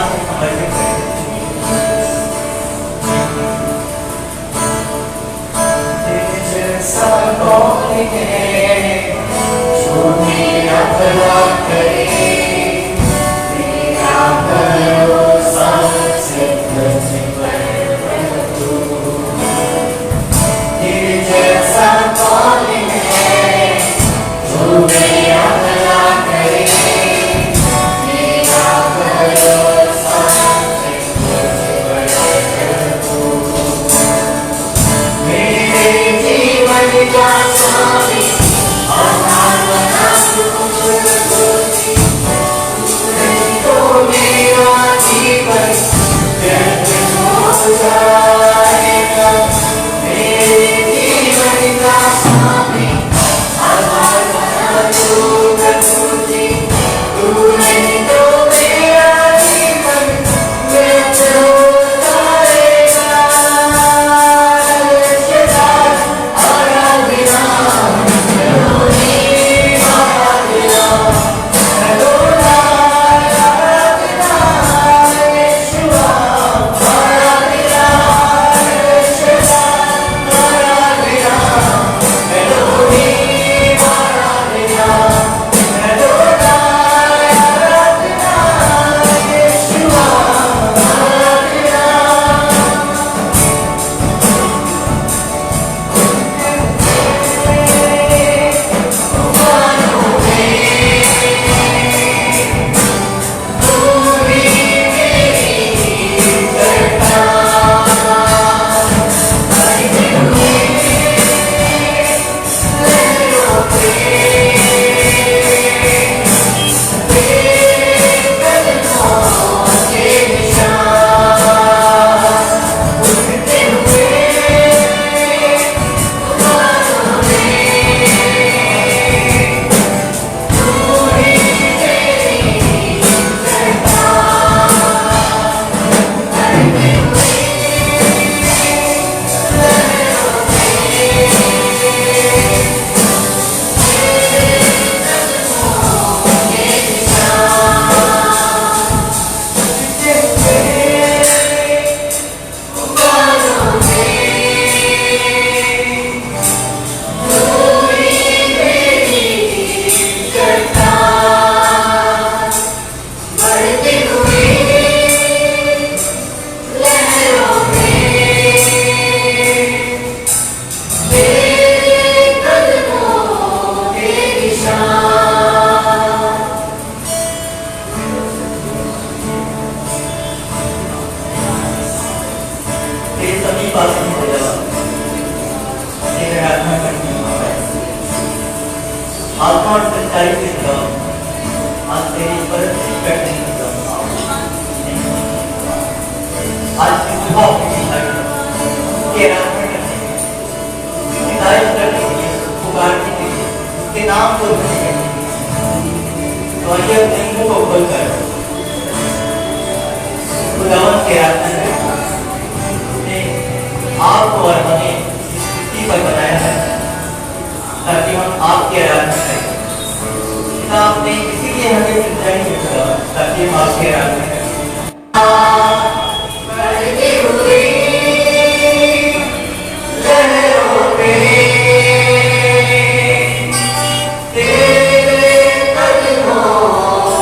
से समर्पित करते हैं। जो मेरा भला करे, मेरा भरोसा सिर्फ तुझ पर तू। तेरे जैसा कौन है जो मेरा भला करे, मेरा भरोसा सिर्फ तुझ पर तू। मेरे जीवन का स्वामी आधार बना तू, नहीं तो मेरा जीवन व्यर्थ हो जाएगा। मेरे जीवन का स्वामी आधार बना तू, तू नहीं तो मेरा जीवन व्यर्थ हो जाएगा। आत्मा और सच्चाई से जुड़ाओ, आज तेरी परस्ती करने की जाओ। आज की सुबह की के रास्ते करने के लिए, हिदायत करने के लिए, पुकारने के लिए, उसके नाम को लेने के लिए, तो आइए अपने मुंह को खोलकर खुदावंद के रास्ते में उसने आपको और हमें इस पृथ्वी पर बनाया है ताकि हम आपकी आराधना करें। आपने इसीलिए हमें सच्चाई नहीं दिया ताकि हम आपकी आराधना करें। बढ़ती हुई लहरों पे तेरे कदमों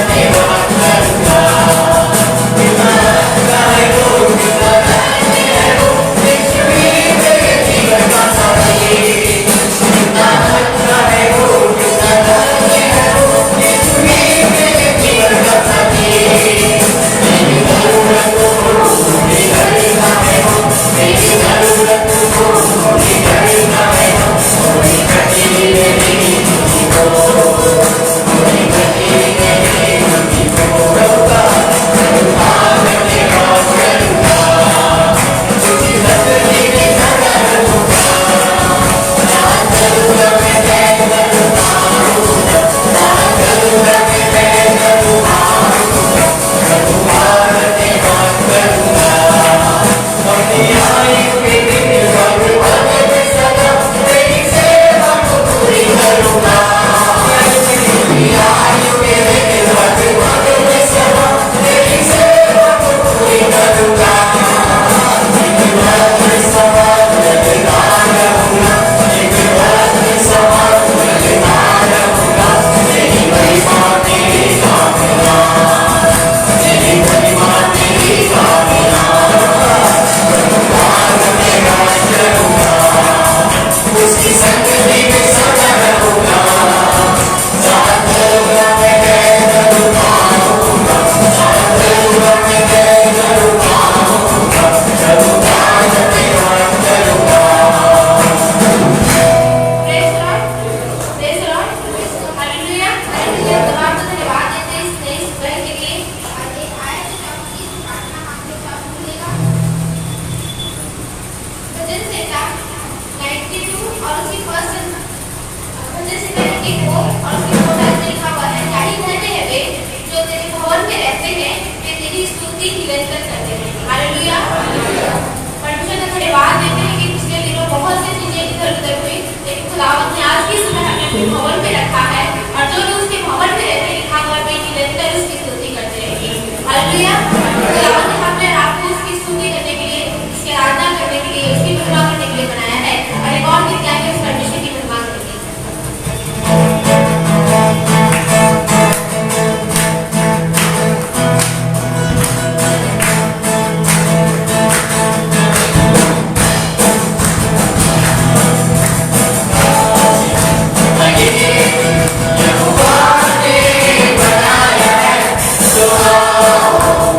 Thank स्तुति हो। और उसके 2 में लिखा हुआ है, क्या ही धन्य है वे जो तेरे भवन में रहते हैं, वे तेरी स्तुति निरंतर करते हैं। हालेलुया। परमेश्वर का धन्यवाद देते हैं कि पिछले दिनों बहुत सी चीजें इधर उधर हुई, लेकिन खुदावंद ने आज के समय हमें अपने भवन में रखा है, और जो लोग उसके भवन में रहते हैं, लिखा हुआ है वे निरंतर उसकी स्तुति करते रहेंगे। हालेलुया। खुदावंद ने हमें आपको उसकी स्तुति करने के लिए, उसकी आराधना करने के लिए, उसकी महिमा करने के लिए बनाया है। और एक और गीत गाएंगे उस परमेश्वर की महिमा करने के लिए। यहोवा ने बनाया है, तो आओ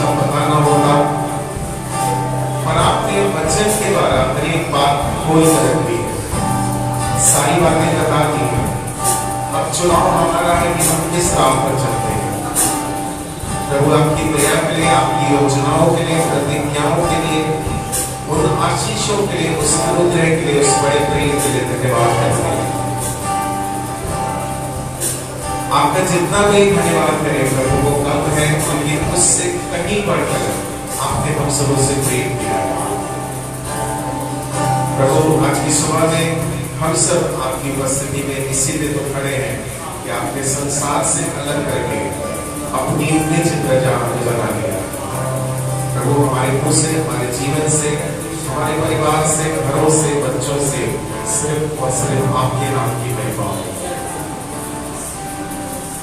का पता न होता, पर आपने वचन के द्वारा हर एक बात खोल कर रखी है, सारी बातें बता दी हैं। अब चुनाव हमारा है कि हम किस राह पर चलते हैं। प्रभु आपकी दया के लिए, आपकी योजनाओं के लिए, प्रतिज्ञाओं के लिए, उन आशीषों के लिए, उस अनुग्रह के लिए, उस बड़े प्रेम के लिए धन्यवाद करते हैं। आपका जितना भी धन्यवाद करें प्रभु वो कम है, क्योंकि उससे कहीं बढ़कर आपने हम सबों से प्रेम किया है। प्रभु आज की सुबह में हम सब आपकी उपस्थिति में इसीलिए तो खड़े हैं कि आपने संसार से अलग करके अपनी निज प्रजा हमें बना लिया। प्रभु हमारे मुंह से, हमारे जीवन से, हमारे परिवार से, घरों से, बच्चों से सिर्फ और सिर्फ आपके नाम की महिमा हो।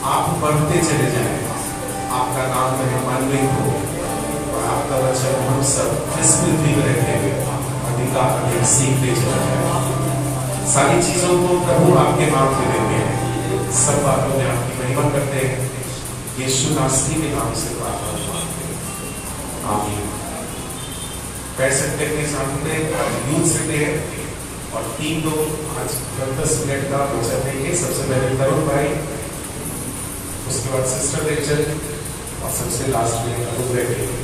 आप बढ़ते चले जाएं, आपका नाम महिमान्वित हो और आपका वचन हम सब इस पृथ्वी में रहते हुए अधिक सीखते चले जाएं। सारी चीजों को प्रभु आपके नाम में देते हैं, सब बातों में आपकी महिमा करते हैं। यीशु नासरी के नाम से प्रार्थना मांगते हैं, आमीन। बैठ सकते हैं सामने यूथ सकते हैं और 3 लोग आज 10 मिनट का वचन देंगे। सबसे पहले तरुण भाई, उसके बाद सिस्टर रेचल और सबसे लास्ट में अनुग्रह देंगे।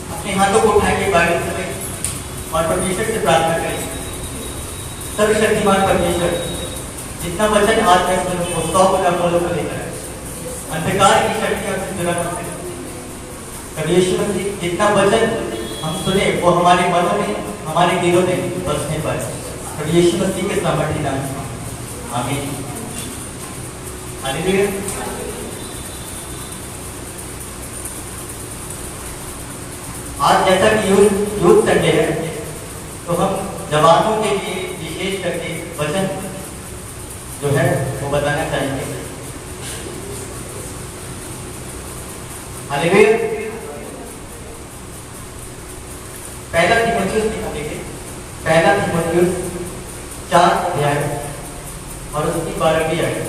अपने हाथों को उठाएंगे बाइबल में और परमेश्वर से प्रार्थना करेंगे। सर्वशक्तिमान परमेश्वर, जितना वचन आज मैं सुनूं वो 100 गुना फलों को लेकर अंधकार की शक्तियों से जुड़ा करते हैं। यीशु मसीह, जितना वचन हम सुने वो हमारे मनों में, हमारे दिलों में बसने पाए। यीशु मसीह के सामर्थ्य नाम से आमीन। हालेलुया। आज जैसा कि यूथ संडे है तो हम जवानों के लिए विशेष करके वचन जो है वो बताना चाहेंगे। हालेलुया। पहला तीमुथियुस लिखेंगे, पहला तीमुथियुस 4 अध्याय और उसकी 12वीं आयत।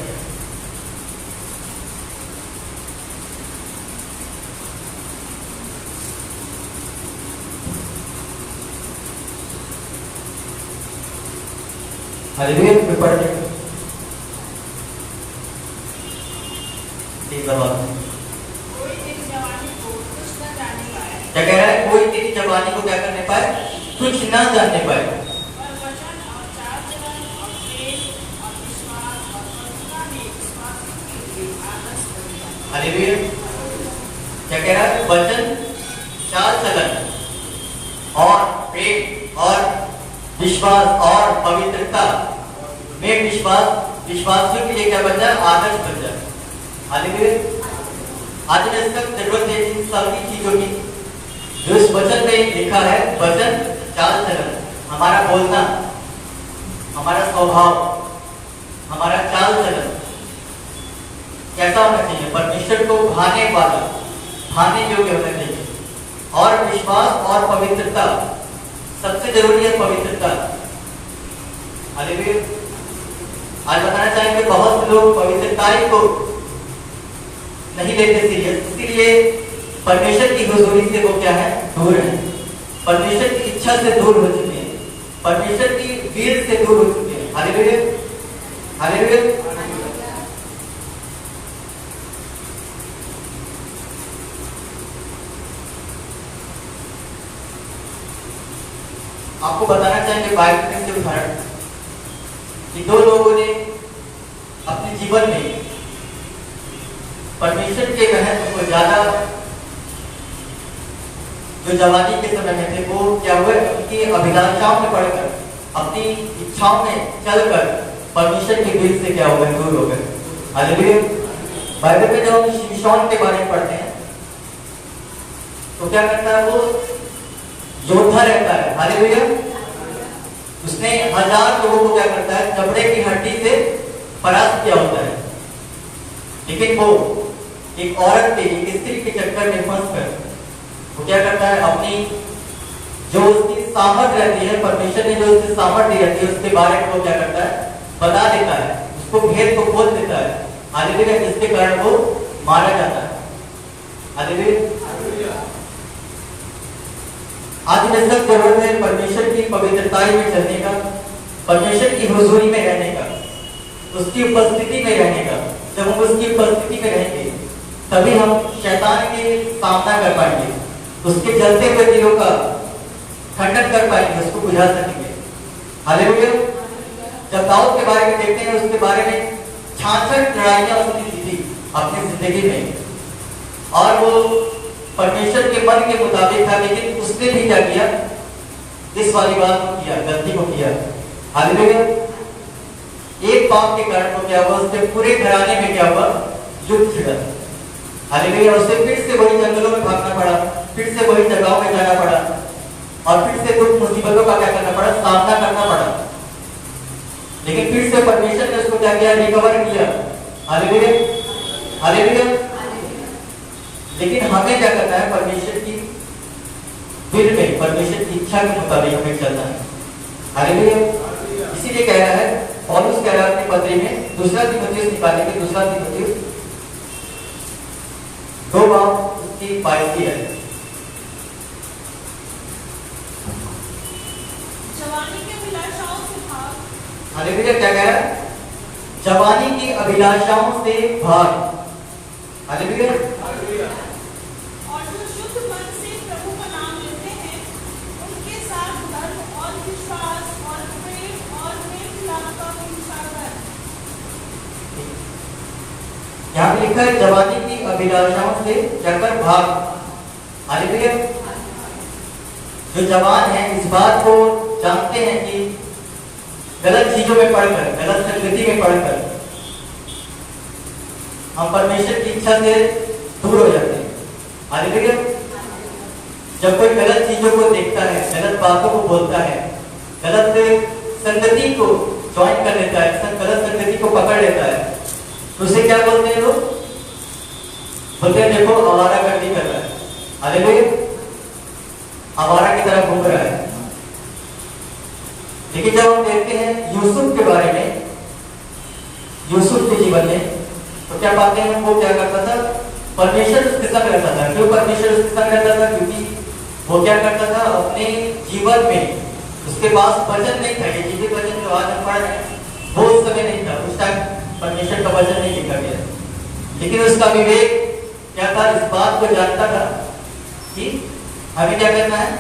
हालेलुया। पेपर क्या कह रहा है? कोई तेरी जवानी को क्या करने पाए? कुछ ना जानने पाए। हालेलुया। क्या कह रहा है? वचन, चाल चलन और प्रेम और विश्वास और पवित्रता में विश्वासियों के लिए क्या बन जाए? आदर्श बन जाए। हालेलुया। आज में इसका जरूरत है इन सारी चीजों की जो इस वचन में लिखा है। वचन, चाल चलन, हमारा बोलना, हमारा स्वभाव, हमारा चाल चलन कैसा होना चाहिए? परमेश्वर को भाने वाला, भाने योग्य होना चाहिए। और विश्वास और पवित्रता, सबसे जरूरी है पवित्रता। हालेलुया। आज बताना चाहेंगे बहुत से लोग पवित्रता को नहीं लेते सीरियस, इसीलिए परमेश्वर की हुजूरी से वो क्या है? दूर है। परमेश्वर की इच्छा से दूर हो चुके हैं, परमेश्वर की वीर से दूर हो चुके हैं। हालेलुया। हालेलुया। आपको बताना चाहेंगे बाइबल में से उदाहरण कि 2 लोगों ने अपने जीवन में परमेश्वर के महत्व को ज्यादा, जो जवानी के समय में थे वो क्या हुए? उनकी अभिलाषाओं में पड़कर, अपनी इच्छाओं में चलकर परमेश्वर के दिल से क्या हो गए? दूर हो गए। हालेलुया। बाइबल में जब हम शिमशोन के बारे में पढ़ते हैं तो क्या करता है, वो योद्धा रहता है, हालेलुया। उसने 1000 लोगों को क्या करता है, चमड़े की हड्डी से परास्त किया होता है। लेकिन वो एक औरत के, एक स्त्री के चक्कर में फंस कर वो क्या करता है, अपनी जो उसकी सामर्थ रहती है, परमेश्वर ने जो उसकी सामर्थ दी रहती है, उसके बारे में वो क्या करता है, बता देता है, उसको भेद को खोल देता है, हालेलुया। जिसके कारण वो मारा जाता है, हालेलुया। आज में सब जरूरत है परमेश्वर की पवित्रताई में चलने का, परमेश्वर की हुजूरी में रहने का, उसकी उपस्थिति में रहने का। जब हम उसकी उपस्थिति में रहेंगे तभी हम शैतान के सामना कर पाएंगे, उसके जलते हुए दिलों का खंडन कर पाएंगे, उसको बुझा सकेंगे, हालेलुया। जब दाऊद के बारे में देखते हैं, उसके बारे में 66 लड़ाइयां उसने जीती अपनी जिंदगी में, और वो परमेश्वर के मन के मुताबिक था। लेकिन उसने भी क्या किया, इस वाली बात को किया, गलती को किया, हालेलुया। एक पाप के कारण को क्या हुआ, उसके पूरे घराने में क्या हुआ, युद्ध छिड़ा, हालेलुया। उसे फिर से वही जंगलों में भागना पड़ा, फिर से वही जगहों में जाना पड़ा, और फिर से कुछ मुसीबतों का क्या करना पड़ा, सामना करना पड़ा। लेकिन फिर से परमेश्वर ने उसको क्या किया, रिकवर किया, हालेलुया, हालेलुया। लेकिन हमें क्या करना है, परमेश्वर की दिल में, परमेश्वर की इच्छा के मुताबिक हमें चलना है, हालेलुया। इसीलिए कह रहा है पौलुस, कह रहा है अपनी पत्री में, दूसरा तीमुथियुस निकालेंगे, दूसरा तीमुथियुस 2:22 है। जवानी की अभिलाषाओं से भाग, हालेलुया। क्या कह रहा है, जवानी की अभिलाषाओं से भाग, हालेलुया। और जो शुद्ध मन से प्रभु का नाम लेते हैं, उनके साथ धर्म और विश्वास और प्रेम और मेलमिलाप का हिस्सा कर। यहाँ पे लिखा है जवानी की अभिलाषाओं से जाकर भाग, हालेलुया। जो जवान है इस बात को जानते हैं कि गलत चीजों में पढ़कर, गलत संगति में पढ़कर हम परमेश्वर की इच्छा से दूर हो जाते हैं, हालेलुया। जब कोई गलत चीजों को देखता है, गलत बातों को बोलता है, गलत संगति को ज्वाइन कर लेता है, गलत संगति को पकड़ लेता है, तो उसे क्या बोलते हैं लोग, बोलते हैं देखो आवारागर्दी कर रहा है, हालेलुया, आवारा की तरह घूम रहा है। लेकिन जब हम देखते हैं यूसुफ के बारे में, यूसुफ के जीवन में, तो क्या पाते हैं, वो क्या करता था, परमेश्वर उसके संग रहता था। क्यों परमेश्वर उसके संग रहता था, क्योंकि वो क्या करता था, अपने जीवन में उसके पास वचन नहीं था। ये चीजें वचन जो आज हम पढ़ रहे हैं वो उस समय नहीं था, उस टाइम परमेश्वर का वचन नहीं लिखा गया। लेकिन उसका विवेक क्या था, इस बात को जानता था कि हमें क्या करना है,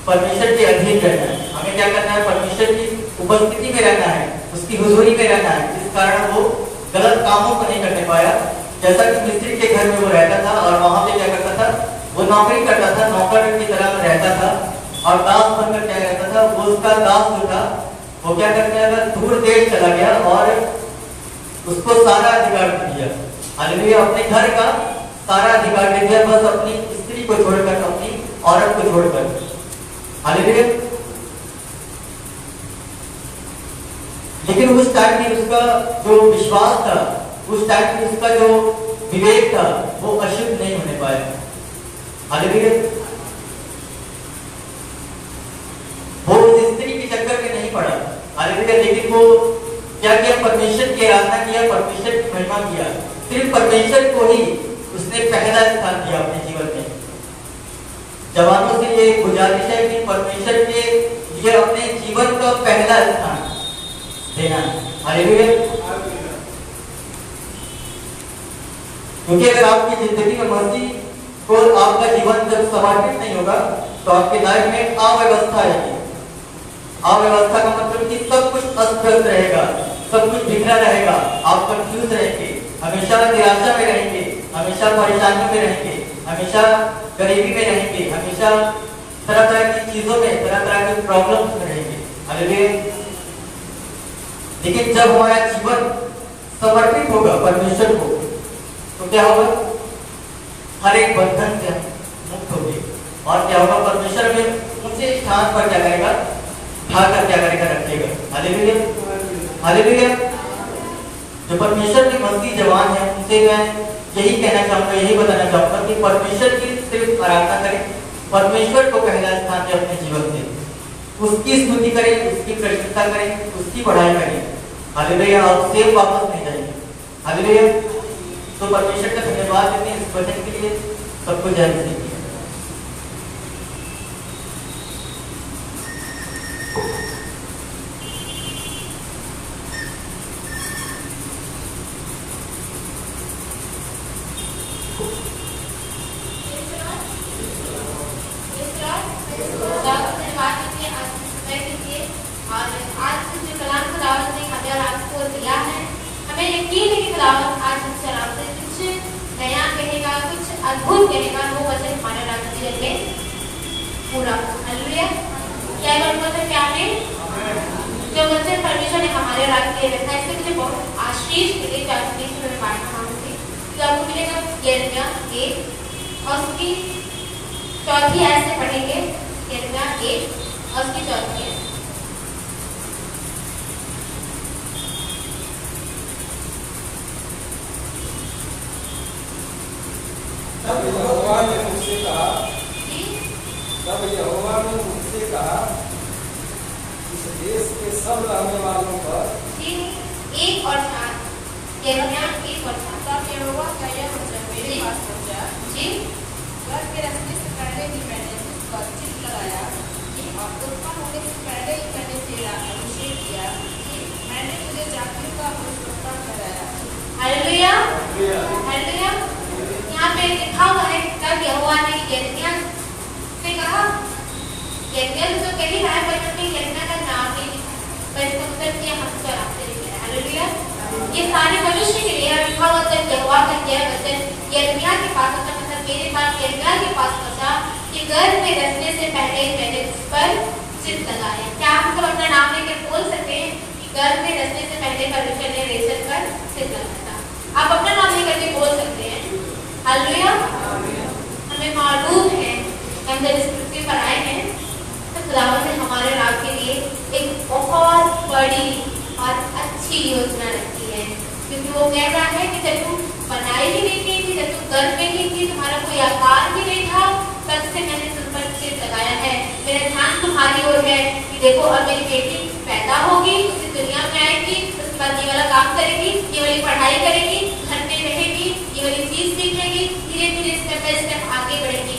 परमेश्वर के अधीन रहना है, हमें क्या करना है, परमेश्वर की उपस्थिति में रहना है, उसकी हुजूरी में रहना है। जिस कारण वो गलत कामों को नहीं करने पाया। जैसा कि मिस्त्री के घर में वो रहता था और वहां पे क्या करता था, वो नौकरी करता था, नौकर की तरह रहता था और दास बनकर क्या रहता था, वो उसका दास जो था वो क्या करने लगा, दूर देश चला गया और उसको सारा अधिकार दे दिया, हालेलुया। अपने घर का सारा अधिकार दे दिया, बस अपनी स्त्री को छोड़कर, अपनी औरत को छोड़कर, हालेलुया। लेकिन उस टाइम में उसका जो विश्वास था, उस टाइम में उसका जो विवेक था, वो अशुद्ध नहीं होने पाया, हालेलुया। वो उस स्त्री के चक्कर में नहीं पड़ा, हालेलुया। लेकिन वो क्या किया, परमेश्वर की आराधना किया, परमेश्वर की महिमा किया। सिर्फ परमेश्वर को ही उसने पहला स्थान दिया अपने जीवन में। जवानों से ये गुजारिश है कि परमेश्वर के लिए अपने जीवन का पहला स्थान देना, हालेलुया। क्योंकि अगर आपकी जिंदगी में मसीह को आपका जीवन जब समर्पित नहीं होगा तो आपकी लाइफ में अव्यवस्था आएगी। अव्यवस्था का मतलब कि सब कुछ अस्त व्यस्त रहेगा, सब कुछ बिखरा रहेगा, आप कंफ्यूज रहेंगे, हमेशा निराशा में रहेंगे, हमेशा परेशानियों में रहेंगे, हमेशा गरीबी में रहेंगे, हमेशा तरह तरह की चीजों में, तरह तरह की प्रॉब्लम्स में रहेंगे, हालेलुया। लेकिन जब हमारा जीवन समर्पित होगा परमेश्वर को, तो क्या होगा, हर एक बंधन से मुक्त होगी। और क्या होगा, परमेश्वर में ऊंचे स्थान पर क्या करेगा, उठाकर क्या करेगा, रखेगा। Hallelujah, hallelujah. जो परमेश्वर के मसीह जवान है उनसे मैं यही कहना चाहूंगा, यही बताना चाहूंगा कि परमेश्वर की सिर्फ आराधना करें, परमेश्वर को पहला स्थान दें अपने जीवन में, उसकी स्तुति करें, उसकी प्रशंसा करें, उसकी बढ़ाई करें। हालेलुया। और सेव वापस नहीं जाएंगे। हालेलुया। तो परमेश्वर का धन्यवाद देते हैं इस वचन के लिए। सबको जय मसीह। अद्भुत कहेगा वो वचन हमारे राज जीवन में पूरा। हालेलुया। क्या वचन, क्या है जो वचन परमेश्वर ने हमारे राज के रखा है, इससे मुझे बहुत आशीष मिली। जो आशीष में बांटना चाहूंगी तो आपको मिलेगा यिर्मयाह 1 और उसकी चौथी आयत से पढ़ेंगे। यिर्मयाह 1 और उसकी चौथी आयत। तब यहोवा ने मुझसे कहा इस देश के सब रहने वालों पर। 1 और 4 यिर्मयाह 1 और 4। तब यहोवा का यह वचन मेरे पास पहुंचा जी। घर के रखने से पहले ही मैंने तुझ पर चित्त लगाया और उत्पन्न होने से पहले ही मैंने तेरा अभिषेक किया। मैंने तुझे जातियों का भविष्यवक्ता ठहराया। Hallelujah, hallelujah. यहाँ पे लिखा हुआ है तब यहोवा ने यिर्मयाह से कहा। यिर्मयाह तो कह ही रहा है पर उसने यिर्मयाह का नाम नहीं लिखा, पर इसका मतलब ये हम सब आपसे लिख रहे हैं। हालेलुया। ये सारे मनुष्य के लिए लिखा हुआ तब यहोवा का यह वचन यिर्मयाह के पास पहुंचा, मतलब मेरे पास यिर्मयाह के पास पहुंचा कि गर्भ में रखने से पहले मैंने उस पर चित्त लगाया। क्या आप मतलब अपना नाम लेकर बोल सकते हैं कि गर्भ में रखने से पहले परमेश्वर ने रेचल पर चित्त लगाया था? आप अपना नाम लेकर के बोल सकते हैं। हालेलुया। हमें मालूम है हम जब इस पृथ्वी पर आए हैं तो खुदावंद ने हमारे राज के लिए एक बहुत बड़ी और अच्छी योजना रखी है, क्योंकि वो कह रहा है कि जब तुम बनाई भी नहीं थी, जब तुम गर्भ में नहीं थी, तुम्हारा कोई आकार भी नहीं था, तब से मैंने तुम पर चित्त लगाया है। मेरा ध्यान तुम्हारी ओर है कि देखो अब मेरी बेटी पैदा होगी, उसे दुनिया में आएगी, उसके बाद ये वाला काम करेगी, ये वाली पढ़ाई करेगी, घर में रहेगी, ये वाली चीज सीखेगी, धीरे धीरे स्टेप बाय स्टेप आगे बढ़ेगी।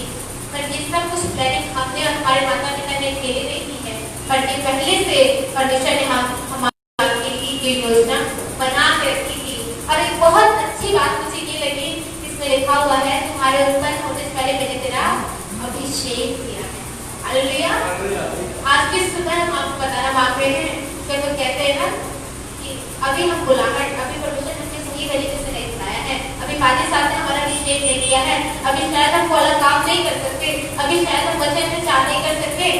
पर ये सब कुछ प्लानिंग हमने और हमारे माता पिता ने अकेले नहीं की है, पर ये पहले से परमेश्वर ने हमारे लिए योजना बना के रखी थी। और एक बहुत अच्छी बात मुझे ये लगी, इसमें लिखा हुआ है तुम्हारे उत्पन्न होने से पहले मैंने तेरा अभिषेक किया है। हालेलुया। आज की सुबह हम आपको बताना मांग रहे हैं, जब वो कहते हैं ना कि अभी हम बुलाहट, अभी परमेश्वर ने सही तरीके से नहीं बुलाया है, अभी फादर साहब ने हमारा अभिषेक नहीं किया है, अभी शायद हम वाला काम नहीं कर सकते, अभी शायद हम वचन में चाह नहीं कर सकते।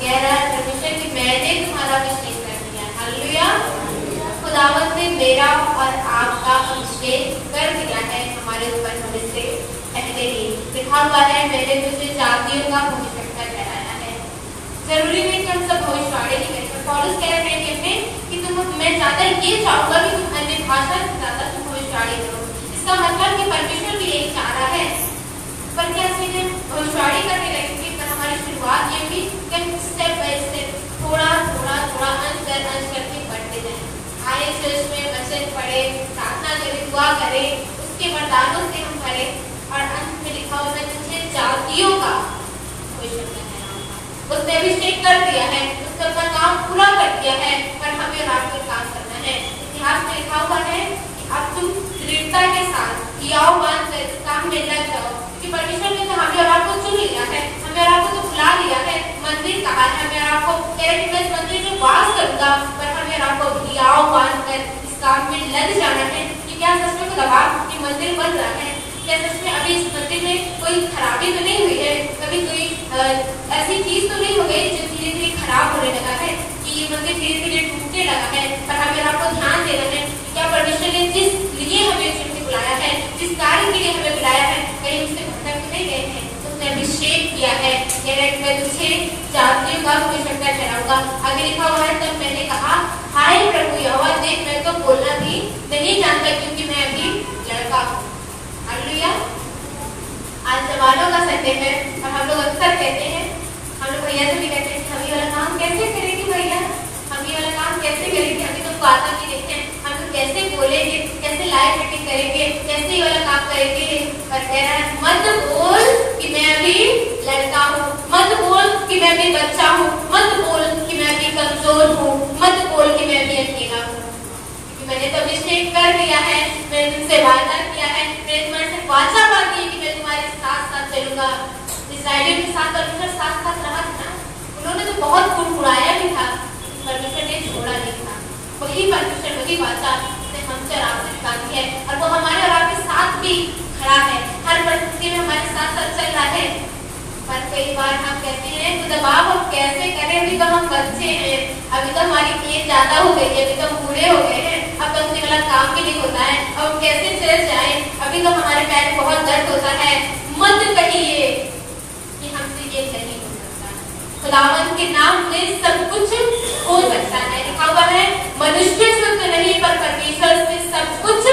कह रहा है परमेश्वर कि मैंने तुम्हारा अभिषेक कर दिया। हालेलुया। खुदावंद ने मेरा और आपका अभिषेक कर दिया है हमारे ऊपर होने से पहले ही। लिखा हुआ है मैंने तुझे जातियों का भविष्यवक्ता ठहराया है। जरूरी नहीं कि हम सब भविष्यवाणी ही करें, पर पौलुस कह रहे हैं कि मैं ज्यादा ये चाहूंगा कि तुम अन्य भाषा से ज्यादा तुम भविष्यवाणी करो। इसका मतलब कि परमेश्वर भी यही चाह रहा है। पर क्या सीधे भविष्यवाणी करने लगेंगे, पर हमारी शुरुआत ये भी कि स्टेप बाय स्टेप थोड़ा थोड़ा थोड़ा अंश करके बढ़ते जाए। आए चर्च में वचन पढ़े, प्रार्थना करें, दुआ करें, उसके वरदानों से हम करें, और अंत में लिखा हुआ है तुझे जातियों का भविष्यवक्ता ठहराऊंगा। उसने अभिषेक कर दिया है, उसने अपना काम पूरा कर दिया है, पर हमें रात को काम करना है। इतिहास में लिखा हुआ है कि अब तुम दृढ़ता के साथ कियाओ बांध कर काम में लग जाओ, क्योंकि परमेश्वर ने तो हमें और आपको चुन लिया है, हमें और आपको तो बुला लिया है। मंदिर कहा है, हमें और आपको कह रहे कि मैं इस मंदिर में वास करूंगा, पर हमें और आपको कियाओ बांध कर इस काम में लग जाना है। कि क्या सच में दबाव कि मंदिर बन रहा है? क्या सच में अभी इस मंदिर में कोई खराबी तो नहीं हुई है? कभी कोई ऐसी चीज तो नहीं हो गई जो धीरे धीरे खराब होने लगा है, कि ये मंदिर धीरे धीरे टूटने लगा है? पर हमें आपको ध्यान देना है, क्या परमेश्वर ने जिस लिए हमें चुन के बुलाया बुलाया है, जिस कार्य के लिए हमें बुलाया है, कहीं उससे भटक तो नहीं गए हैं। उसने अभिषेक किया है, कह रहा है मैं तुझे जातियों का भविष्यवक्ता ठहराऊंगा। आगे लिखा हुआ है, तब मैंने कहा हाय प्रभु यहोवा, देख मैं तो बोलना भी नहीं जानता क्योंकि मैं अभी लड़का हूँ। हालेलुया। आज जवानों का संडे है और हम लोग अक्सर कहते हैं, हम लोग भैया से भी कहते हैं हम ये वाला काम कैसे करेंगे भैया, हम ये वाला काम कैसे करेंगे, अभी तो बात भी देखते हैं हम लोग कैसे बोलेंगे, कैसे लाइव मीटिंग करेंगे, कैसे ये वाला काम करेंगे। पर कह रहा है मत बोल कि मैं अभी लड़का हूँ, मत बोल कि मैं अभी बच्चा हूँ, मत बोल कि मैं अभी कमजोर हूँ, मत बोल कि मैं अभी अकेला हूँ, क्योंकि मैंने तो अभिषेक कर दिया है, मैंने तुमसे वादा किया है, मैंने तुम्हारे से वाचा बांधी है कि मैं तुम्हारे साथ साथ चलूंगा। इस्राएलियों के साथ परमेश्वर साथ साथ रहा था ना, उन्होंने तो बहुत कुड़कुड़ाया भी था, परमेश्वर ने छोड़ा नहीं था। वही परमेश्वर, वही वाचा जिसने हमसे और आपसे बांधी है और वो हमारे और आपके साथ भी खड़ा है, हर परिस्थिति में हमारे साथ साथ चल रहा है। पर कई बार हम कहते हैं तो दबाव हम कैसे करें, अभी तो हम बच्चे हैं, अभी तो हमारी एज ज्यादा हो गई है, अभी तो हम बूढ़े हो गए हैं, अब तो मुझे वाला काम भी नहीं होता है, अब हम कैसे चल जाए, अभी तो हमारे पैर में बहुत दर्द होता है। मत कहिए कि हमसे ये नहीं हो सकता, खुदावन के नाम से सब कुछ हो सकता है। लिखा हुआ है मनुष्य से तो नहीं पर परमेश्वर से सब कुछ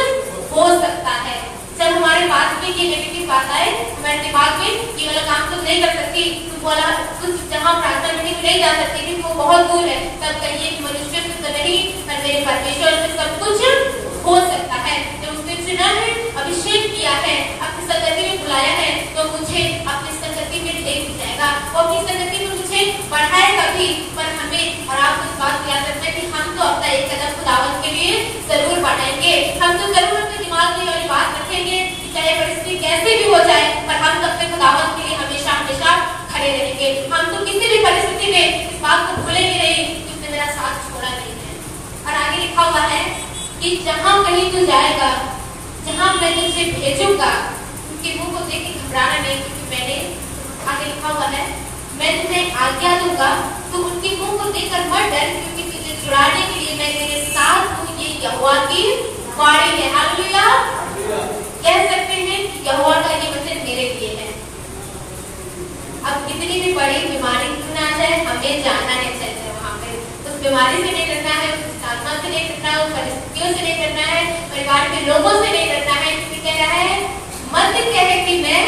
हो सकता है। जब हमारे पास में ये नेगेटिव बात आए हमारे दिमाग में ये वाला काम तुम नहीं कर सकती, तुम बोला कुछ जहाँ प्रार्थना मीटिंग में नहीं जा सकती कि वो बहुत दूर है, तब कहिए कि मनुष्य से तो नहीं पर मेरे परमेश्वर से सब कुछ हो सकता है। जब उसने चुना है, अभिषेक किया है, अपनी संगति में बुलाया है, तो मुझे अपनी संगति में ले जाएगा, वो अपनी संगति में मुझे बढ़ाएगा भी। पर हमें और आपको इस बात को याद रखना है कि हम तो अपना एक कदम खुदावन के लिए जरूर बढ़ाएंगे, हम तो जरूर अपने दिमाग में वाली बात रखेंगे कि चाहे परिस्थिति कैसे भी हो जाए पर हम अपने खुदावन के लिए हमेशा हमेशा खड़े रहेंगे। हम तो किसी भी परिस्थिति में इस बात को भूलेंगे नहीं कि उसने मेरा साथ छोड़ा नहीं है। और आगे लिखा हुआ है कि जहाँ कहीं तू जाएगा, जहाँ मैं तुझे भेजूंगा, उनके मुंह को देख के घबराना नहीं, क्योंकि मैंने आगे लिखा हुआ है मैं तुम्हें आज्ञा दूंगा, तो उनके मुंह को देखकर मत डर, क्योंकि तुझे छुड़ाने के लिए मैं तेरे साथ हूँ। ये यहोवा की वाणी है। हालेलुया। कह सकते हैं कि यहोवा का ये वचन मेरे लिए है। अब कितनी भी बड़ी बीमारी क्यों ना आ जाए, हमें जाना है, चलना वहां पे, उस बीमारी से नहीं डरना है, उस साधना से नहीं डरना है, उस परिस्थितियों से नहीं डरना है, परिवार के लोगों से नहीं डरना है, क्योंकि कह रहा है मत कहे कि मैं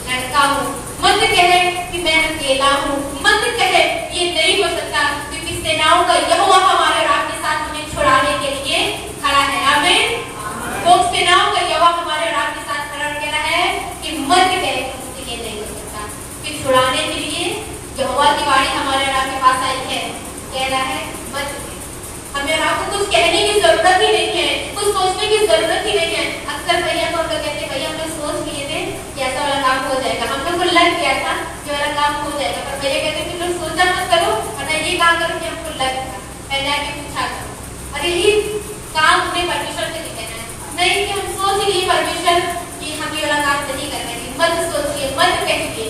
लड़का हूँ, मत कहे कि मैं अकेला हूँ, मत कहे ये नहीं हो सकता, क्योंकि सेनाओं का यहोवा हमारे और आपके साथ हमें छुड़ाने के लिए खड़ा है। आमीन। वो सेनाओं का यहोवा हमारे और आपके साथ खड़ा कह रहा है कि मत कहे कि ये नहीं हो सकता, कि छुड़ाने के लिए यहोवा की वाणी हमारे और आपके पास आई है। कह रहा है मत कहे। हमें और आपको कुछ कहने की जरूरत ही नहीं है, कुछ सोचने की जरूरत ही नहीं है। अक्सर भैया को हम लोग कहते हैं भैया हम लोग सोच लिए थे कि ऐसा वाला काम हो जाएगा, हम लोग को लग गया था कि वाला काम हो जाएगा, पर भैया कहते थे लोग सोचा मत करो और ना ये काम करो कि हमको लग गया, पहले आके पूछा करो। और यही काम हमें परमेश्वर से कहना है, नहीं कि हम सोच लिए परमेश्वर कि हम ये वाला काम नहीं कर रहे। मत सोचिए, मत कहिए,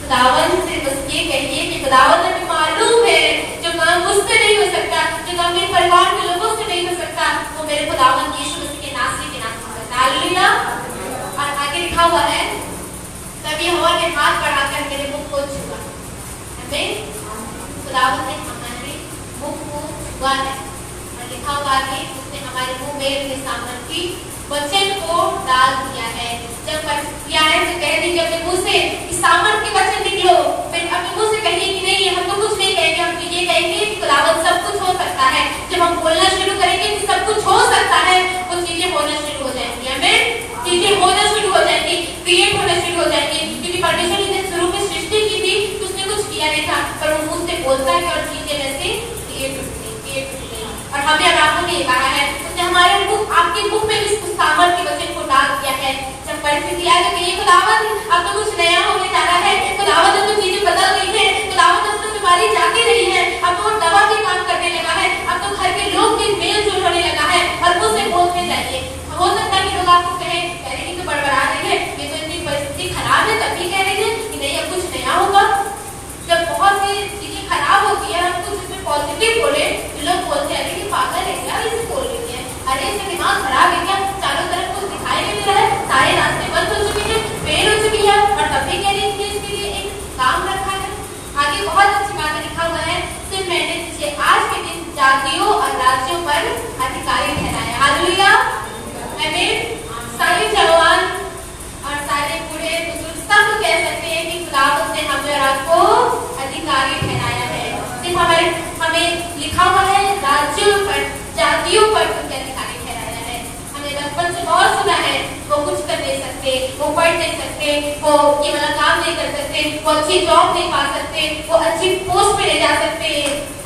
खुदावन से बस ये कहिए कि खुदावन हमें मालूम है जो काम मुझसे नहीं हो सकता, जो काम मेरे परिवार के लोगों से नहीं हो सकता, वो मेरे खुदावन यीशु मसीह के नाम से होगा। हालेलुया। और आगे लिखा हुआ है तब यहोवा ने हाथ बढ़ाकर मेरे मुख को छुआ। हमें खुदावन ने हमारे मुख को छुआ है और लिखा हुआ है उसने हमारे मुंह में अपने सामर्थी वचन को डाल दिया है। जब परिस्थितियां आए तो कह दीजिए अपने मुंह से सामर्थ के वचन निकलो, फिर अपने मुंह से कहिए कि नहीं हम तो कुछ नहीं कहेंगे, हम ये कहेंगे कि खुदावंद सब कुछ हो सकता है। जब हम बोलना शुरू करेंगे कि सब कुछ हो सकता है, वो चीजें होना शुरू हो जाएंगी। हमें चीजें होना शुरू हो जाएंगी, क्रिएट होना शुरू हो जाएंगी, क्योंकि परमेश्वर ने शुरू में सृष्टि की थी उसने कुछ किया नहीं था, पर वो मुंह से बोलता है और चीजें वैसे क्रिएट होती है। और हमें और आपको ने कहा है उसने हमारे मुख आपके मुख में भी उस सामर्थ के वचन को डाल दिया है। जब परिस्थिति आए तो कहिए खुदावंद अब तो कुछ नया होने जा रहा है, खुदावंद अब तो चीजें बदल गई है, खुदावंद अब तो बीमारी जाती रही है, अब तो दवा भी काम करने लगा है, अब तो घर के लोग भी मेल जोल होने लगा है और मुझसे बोलते जाइए। हो सकता है कि लोग आपको कहें पहले ही तो बड़बड़ा रही है, ये तो इतनी परिस्थिति खराब है तभी कह रही है कि नहीं अब कुछ नया होगा। जब बहुत सी चीजें खराब होती है हम कुछ इसमें पॉजिटिव बोले तो लोग बोलते हैं अरे ये पागल है क्या, इसे बोल रही है, अरे इसका दिमाग खराब है क्या, चारों तरफ कुछ दिखाई नहीं आपको अधिकारी ठहराया है। सिर्फ हमें लिखा हुआ है राज्यों पर, जातियों पर तुमने अधिकारी ठहराया है। हमने बचपन से बहुत सुना है वो कुछ कर नहीं सकते, वो पढ़ नहीं सकते, वो ये वाला काम नहीं कर सकते, वो अच्छी जॉब नहीं पा सकते, वो अच्छी पोस्ट पे नहीं जा सकते।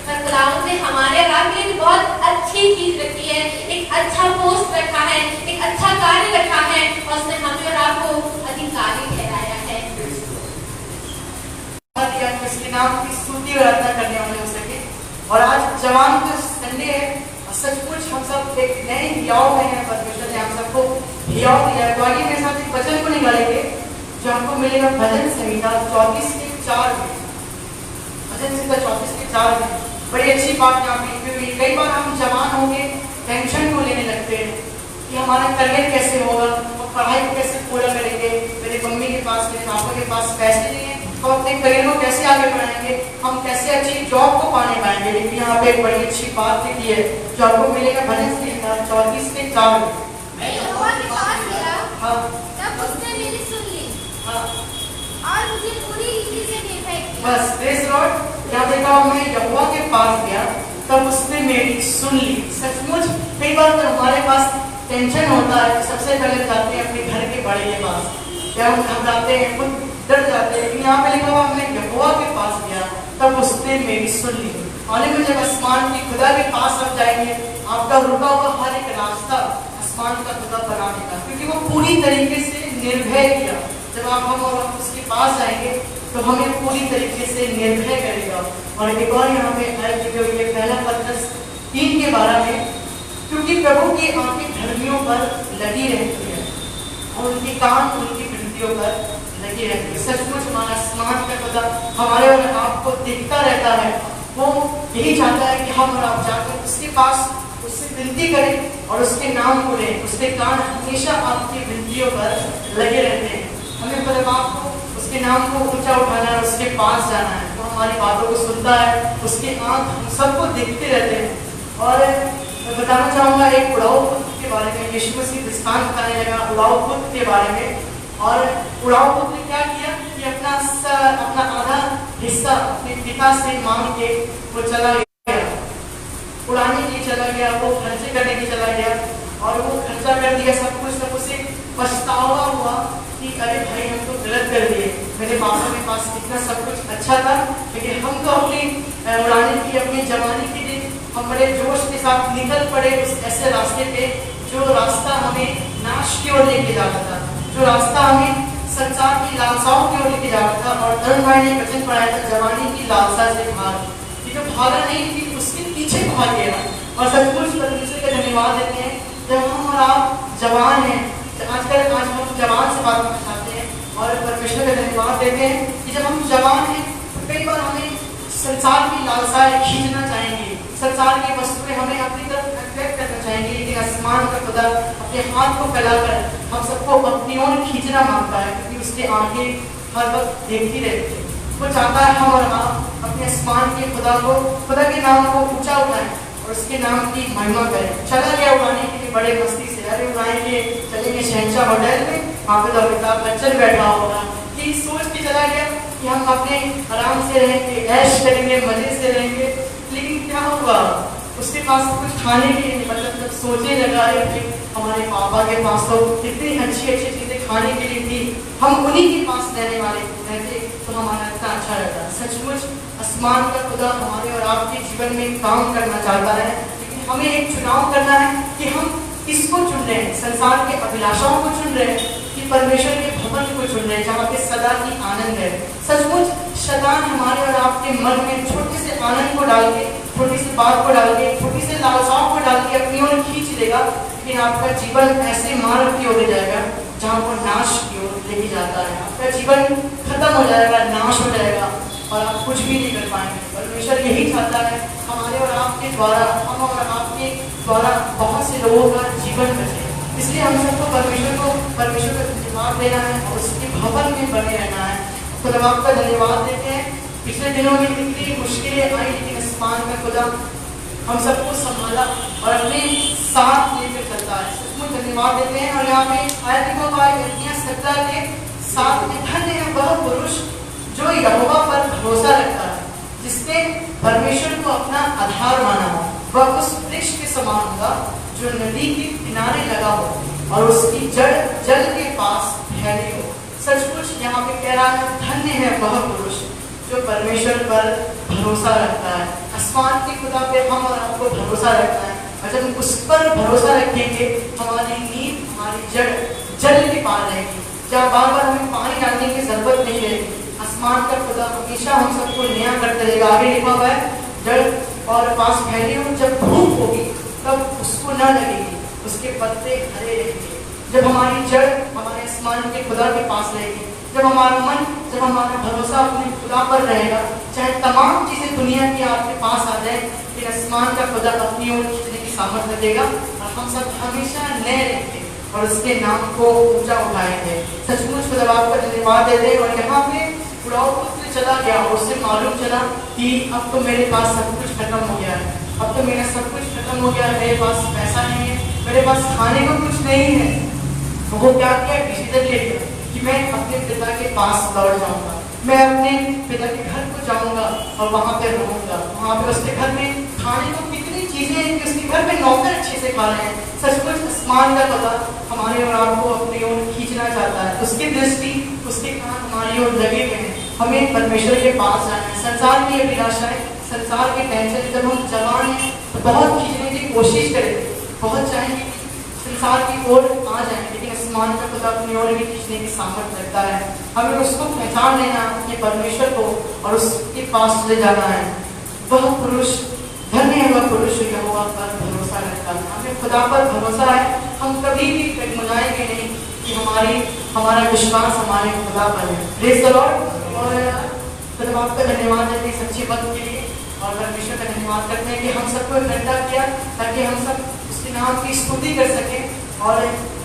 पर खुदावंद ने हमारे और आपके लिए बहुत अच्छी चीज रखी है, एक अच्छा पोस्ट रखा है, एक अच्छा कार्य रखा है और उसने हमें और आपको अधिकारी ठहराया है। इसके नाम की स्तुति और आराधना करने वाले हो सके। और आज जवान का संडे है और सचमुच हम सब एक नए हियाव में हैं। परमेश्वर ने हम सबको हियाव दिया है। तो आगे मेरे साथ एक वचन को निकालेंगे जो हमको मिलेगा भजन संहिता 34:4 में। भजन संहिता 34:4 में बड़ी अच्छी बात यहाँ पे लिखी हुई है। कई बार हम जवान होंगे टेंशन को लेने लगते हैं कि हमारा करियर कैसे होगा, और पढ़ाई को कैसे पूरा करेंगे, मेरे मम्मी के पास, मेरे पापा के पास पैसे नहीं है, हम अपने करियर को कैसे आगे बढ़ाएंगे, हम कैसे अच्छी जॉब को पाने पाएंगे। लेकिन यहाँ पे एक बड़ी अच्छी बात लिखी है जो आपको मिलेगा भजन संहिता 34:4 में। मैं यहोवा के पास गया, हाँ तब उसने मेरी सुन ली हाँ और मुझे पूरी रीति से निर्भय किया। बस प्रेज़ लॉर्ड। यहाँ पे कहा मैं यहोवा के पास गया तब उसने मेरी सुन ली। सचमुच कई बार तो हमारे पास टेंशन होता है, सबसे पहले जाते हैं अपने घर के बड़े के पास, या हम घबराते हैं, खुद डर जाते हैं। लेकिन यहाँ पे लिखा हुआ मैं यहोवा के पास गया तब उसने मेरी सुन ली। आने में जब आसमान की खुदा के पास आप जाएंगे, आपका रुका हुआ हर एक रास्ता आसमान का खुदा बनाने का, क्योंकि वो पूरी तरीके से निर्भय किया। जब हम और उसके पास जाएंगे तो हमें पूरी तरीके से निर्भय करेगा। और एक और यहाँ पे है पहला पत्रस 3 के 12 में, क्योंकि प्रभु की आंखें धर्मियों पर लगी रहती है और उनके कान उनकी विनतियों पर लगी रहती है। सचमुच हमारा आसमान का खुदा हमारे और आपको देखता रहता है। वो यही चाहता है कि हम और आप जाकर उसके पास उससे विनती करें और उसके नाम को लें। उसके कान हमेशा आपकी विनतियों पर लगे रहते हैं। हमें मतलब आपको उसके नाम को ऊंचा उठाना है, उसके पास जाना है। वो हमारी बातों को सुनता है, उसके आंख हम सबको देखते रहते हैं। और मैं बताना चाहूँगा एक उड़ाऊ पुत्र के बारे में। यीशु मसीह दृष्टांत बताने लगा उड़ाऊ पुत्र के बारे में। और उड़ाऊ पुत्र ने क्या किया कि अपना आधा हिस्सा अपने पिता से मांग के वो चला गया, उड़ाने के लिए चला गया, वो खर्चे करने के चला गया और वो खर्चा कर दिया सब कुछ। तब उसे पछतावा हुआ कि अरे भाई हम तो गलत कर दिए, मेरे पापा के पास कितना सब कुछ अच्छा था, लेकिन हम तो अपनी उड़ाने की अपनी जवानी के लिए हम बड़े जोश के साथ निकल पड़े उस ऐसे रास्ते पे जो रास्ता हमें नाश की ओर लेके जाता था, जो रास्ता हमें संसार की लालसाओं की ओर लेके जाता था। और धर्म भाई ने वचन पढ़ाया था जवानी की लालसा से भाग। ये जो भागा नहीं थी उसके पीछे भाग गया। और सचमुच परमेश्वर का धन्यवाद देते हैं जब हम और आप जवान हैं। आजकल आज हम जवान से बात करना चाहते हैं और परमेश्वर का धन्यवाद देते हैं कि जब हम जवान हैं तो कई बार हमें संसार की लालसाएं खींचना चाहेंगे, संसार की वस्तुएं हमें अपनी तरफ अट्रैक्ट करना चाहेंगे, लेकिन आसमान का खुदा अपने हाथ को फैलाकर हम सबको अपनी ओर खींचना मांगता है, क्योंकि उसके आंखें हर वक्त देखती रहती है। वो चाहता है हम और आप अपने आसमान के खुदा के नाम को ऊंचा उठाएं और उसके नाम की महिमा करें। चला गया उड़ाने के लिए बड़े मस्ती से, अरे उड़ाएंगे, चलेंगे शहंशाह होटल में, वहाँ पे तो अमिताभ बच्चन बैठा होगा, कि सोच के चला गया कि हम अपने आराम से रहेंगे, ऐश करेंगे, मजे से रहेंगे। लेकिन क्या हुआ, उसके पास कुछ खाने के लिए मतलब जब सोचने लगा कि हमारे पापा के पास तो इतनी अच्छी अच्छी चीजें खाने के लिए थी, हम उन्हीं के पास रहने वाले रहते तो हमारा इतना अच्छा रहता। सचमुच आसमान का खुदा हमारे और आपके जीवन में काम करना चाहता है, लेकिन हमें एक चुनाव करना है कि हम किसको चुन रहे हैं, संसार के अभिलाषाओं को चुन रहे हैं कि परमेश्वर के भवन को चुन रहे हैं जहाँ पे सदा की आनंद है। सचमुच शैतान हमारे और आपके मन में छोटे से आनंद को डाल के, छोटी सी बात को डाल के, छोटी सी लालसाओं को डाल के अपनी ओर खींच देगा, लेकिन आपका जीवन ऐसे मार्ग की ओर ले जाएगा जहाँ वो नाश की ओर लेके जाता है। आपका जीवन खत्म हो जाएगा, नाश हो जाएगा और आप कुछ भी नहीं कर पाएंगे। परमेश्वर यही चाहता है हमारे और आपके द्वारा, हम और आपके द्वारा बहुत से लोगों का जीवन बचे। इसलिए हम सबको परमेश्वर का धन्यवाद देना है और उसके भवन में बने रहना है। खुदा आपका धन्यवाद देते हैं। पिछले दिनों में कितनी मुश्किलें आई, लेकिन आसमान का खुदा हम सबको संभाला और अपने साथ लेकर चलता है। सबको धन्यवाद देते हैं। और यहाँ पे आयत 17 के साथ में धन्य है वह पुरुष जो यहोवा पर भरोसा रखता है, जिसने परमेश्वर को अपना आधार माना हो, वह उस वृक्ष के समान होगा जो नदी के किनारे लगा हो और उसकी जड़ जल के पास फैली हो। सचमुच यहाँ पे कह रहा है, धन्य है वह पुरुष जो परमेश्वर पर भरोसा रखता है। आसमान के खुदा पे हम और आपको भरोसा रखना है, और जब उस पर भरोसा रखेंगे हमारी नींव, हमारी जड़ जल के पार रहेगी, जहाँ बार बार हमें पानी डालने की जरूरत नहीं रहेगी। आसमान का खुदा हमेशा हम सबको नया करते रहेगा। आगे लिखा हुआ है, जड़ और पास फैली हो, जब धूप होगी तब उसको न लगेगी, उसके पत्ते हरे रहेंगे। जब हमारी जड़ हमारे आसमान के खुदा के पास रहेगी, जब हमारा मन, जब हमारा भरोसा अपने खुदा पर रहेगा, चाहे तमाम चीजें दुनिया की आपके पास आ जाए, लेकिन आसमान का खुदा अपनी ओर खींचने की सामर्थ रखेगा और हम सब हमेशा नए रहेंगे और उसके नाम को ऊंचा उठाएंगे। सचमुच खुदा आपका धन्यवाद देते हैं। और यहाँ पे बुढ़ाऊ पुत्र चला गया और उससे मालूम चला कि अब तो मेरे पास सब कुछ खत्म हो गया है, अब तो मेरा सब कुछ खत्म हो गया है, मेरे पास पैसा नहीं है, मेरे पास खाने को कुछ नहीं है। तो वो क्या किया, डिसीजन ले लिया कि मैं अपने पिता के पास लौट जाऊंगा, मैं अपने पिता के घर को जाऊंगा और वहां पे रहूंगा। वहां पे उसके घर में खाने को कितनी चीजें हैं कि उसके घर में नौकर अच्छे से खा रहे हैं। सचमुच आसमान का खुदा हमारे और आपको अपनी ओर खींचना चाहता है, उसकी दृष्टि, उसके कान हमारी ओर लगे हुए हैं। हमें परमेश्वर के पास जाना है। संसार की अभिलाषाएं, संसार के टेंशन, जब हम जवान हैं तो बहुत खींचने की कोशिश करेंगे, बहुत चाहेंगे संसार की ओर आ जाए, लेकिन आसमान का खुदा अपनी ओर भी खींचने की सामर्थ रखता है। हमें उसको पहचान लेना, अपने परमेश्वर को, और उसके पास ले जाना है। वह पुरुष धन्य है, वह पुरुष यहोवा पर भरोसा रखता है। हमें खुदा पर भरोसा है, हम कभी भी डगमगाएंगे नहीं कि हमारा विश्वास हमारे खुदा पर है। Praise the Lord. और खुदा आपका धन्यवाद है इस अच्छी बात के लिए, और परमेश्वर का धन्यवाद करते हैं कि हम सबको इकट्ठा किया ताकि हम सब उसके नाम की स्तुति कर सकें। और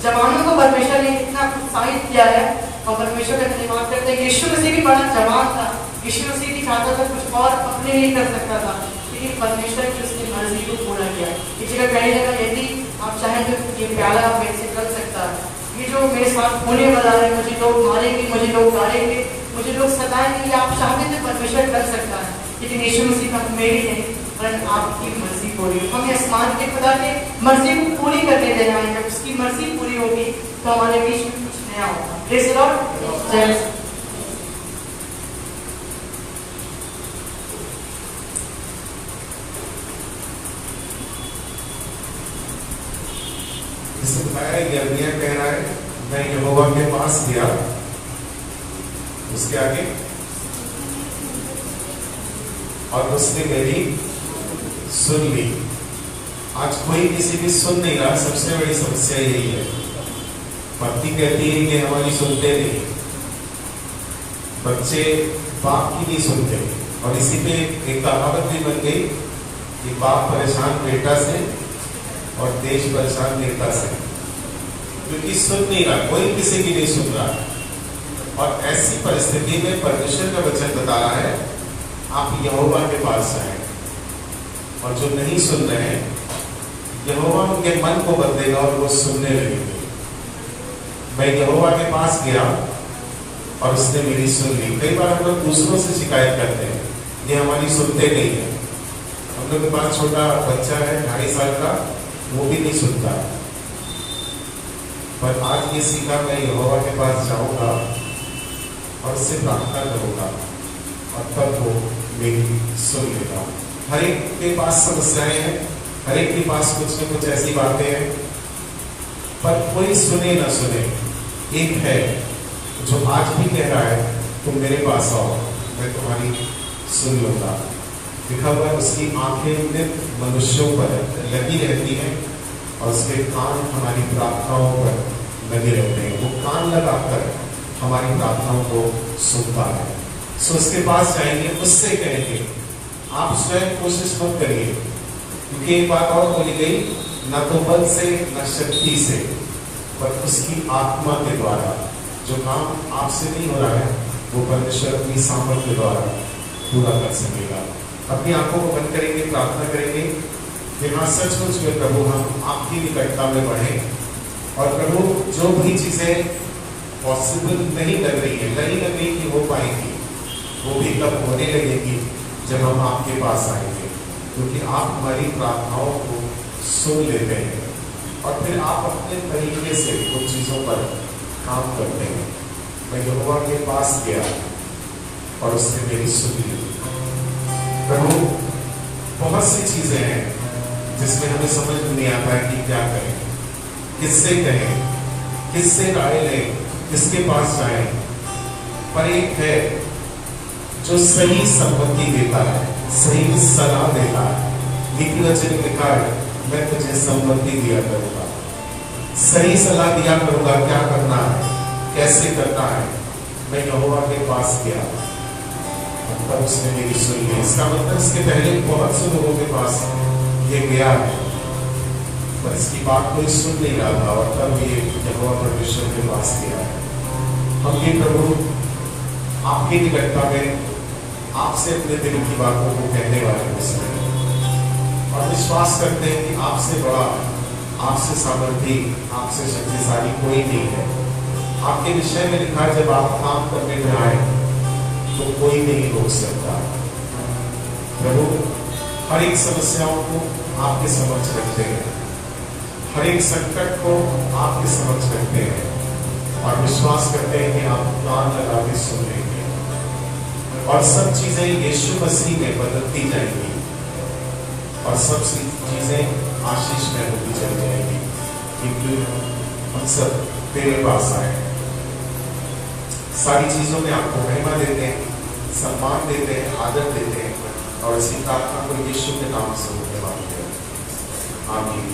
जवानों को परमेश्वर ने इतना प्रोत्साहित किया है, और परमेश्वर का धन्यवाद करते हैं। यीशु मसीह भी बड़ा जवान था, यीशु मसीह भी चाहता था कुछ और अपने लिए कर सकता था, लेकिन परमेश्वर ने उसकी मर्जी को पूरा किया। इस जगह कहीं जगह यदि आप चाहें तो ये प्याला आप मेरे से कर सकता है। ये जो मेरे साथ होने वाला है, मुझे लोग मारेंगे, मुझे लोग गाड़ेंगे, मुझे लोग सताएंगे, आप चाहते तो परमेश्वर कर सकता है, लेकिन यीशु मसीह का मेरी नहीं, परंतु आपकी मर्जी पूरी। हमें आसमान के खुदा के मर्जी को पूरी करने देना है। जब उसकी मर्जी पूरी होगी तो हमारे बीच में कुछ नया होगा। Praise the Lord. जय। यिर्मयाह कह रहा है, मैं यहोवा के पास गया, उसके आगे, और उसने मेरी सुन ली। आज कोई किसी की सुन नहीं रहा, सबसे बड़ी समस्या यही है। पत्नी कहती है कि हमारी सुनते नहीं, बच्चे बाप की नहीं सुनते, और इसी पे एक कहावत भी बन गई कि बाप परेशान बेटा से और देश परेशान नेता से, क्योंकि सुन नहीं रहा, कोई किसी की नहीं सुन रहा। और ऐसी परिस्थिति में परमेश्वर का वचन बता रहा है, आप यहोवा के पास जाएं, और जो नहीं सुन रहे हैं, यहोवा उनके मन को बदलेगा और वो सुनने लगेंगे। मैं यहोवा के पास गया और उसने मेरी सुन ली। कई बार हम लोग दूसरों से शिकायत करते हैं, ये हमारी सुनते नहीं है। हम लोग के पास छोटा बच्चा है 2.5 साल का, वो भी नहीं सुनता। पर आज ये सीखा, मैं यहोवा के पास जाऊंगा और उससे प्रार्थना करूंगा, और तब वो मेरी सुन लेगा। हर एक के पास समस्याएं हैं, हर एक के पास कुछ न कुछ ऐसी बातें हैं, पर कोई सुने ना सुने, एक है जो आज भी कह रहा है, तुम मेरे पास आओ, मैं तुम्हारी सुन लूंगा। लिखा हुआ है, उसकी आंखें नित मनुष्यों पर लगी रहती हैं और उसके कान हमारी प्रार्थनाओं पर लगे रहते हैं। वो कान लगाकर हमारी प्रार्थनाओं को सुनता है। सो उसके पास जाएंगे, उससे कहेंगे। आप स्वयं कोशिश मत करिए, क्योंकि एक बात और बोली गई, न तो बल से न शक्ति से, पर उसकी आत्मा के द्वारा। जो काम आपसे नहीं हो रहा है, वो परमेश्वर अपनी सामर्थ्य द्वारा पूरा कर सकेगा। अपनी आंखों को बंद करेंगे, प्रार्थना करेंगे कि हाँ, सचमुच में प्रभु हम आपकी निकटता में बढ़े, और प्रभु जो भी चीजें पॉसिबल नहीं लग रही है, नहीं लग रही कि हो पाएंगी, वो भी तब होने लगेगी जब हम आपके पास आएंगे, क्योंकि आप हमारी प्रार्थनाओं को सुन लेते हैं और फिर आप अपने तरीके से उन चीजों पर काम करते हैं। मैं यहोवा के पास गया और उसने मेरी सुन ली। प्रभु, बहुत सी चीजें हैं जिसमें हमें समझ नहीं आता है कि क्या करें, किससे कहें, किससे राय लें, किसके पास जाएं। पर एक है जो सही सम्मति देता है, सही सलाह देता है। नीति वचन में लिखा है, मैं तुझे सम्मति दिया करूंगा, सही सलाह दिया करूंगा, क्या करना है, कैसे करना है। मैं यहोवा के पास गया तब उसने मेरी सुन ली। इसका मतलब इसके पहले बहुत से लोगों के पास ये गया है, पर इसकी बात कोई सुन नहीं रहा था और तब ये यहोवा परमेश्वर के पास गया है। हम ये प्रभु आपकी निकटता में आपसे अपने दिल की बातों को कहने वाले हैं और विश्वास करते हैं कि आपसे बड़ा, आपसे सामर्थी, आपसे शक्तिशाली कोई नहीं है। आपके विषय में लिखा है, जब आप काम करने में आए तो कोई नहीं रोक सकता। प्रभु, हर एक समस्याओं को आपके समक्ष रखते हैं, हर एक संकट को आपके समक्ष रखते हैं और विश्वास करते हैं कि आप कान लगा के सुन लेंगे और सब चीजें यीशु मसीह में बदलती जाएंगी और सब चीजें आशीष में होती चली जाएगी, क्योंकि हम सब तेरे पास आए। सारी चीजों में आपको महिमा देते हैं, सम्मान देते हैं, आदर देते हैं और इसी प्रार्थना को यीशु के नाम से होने वाले हैं। आमीन।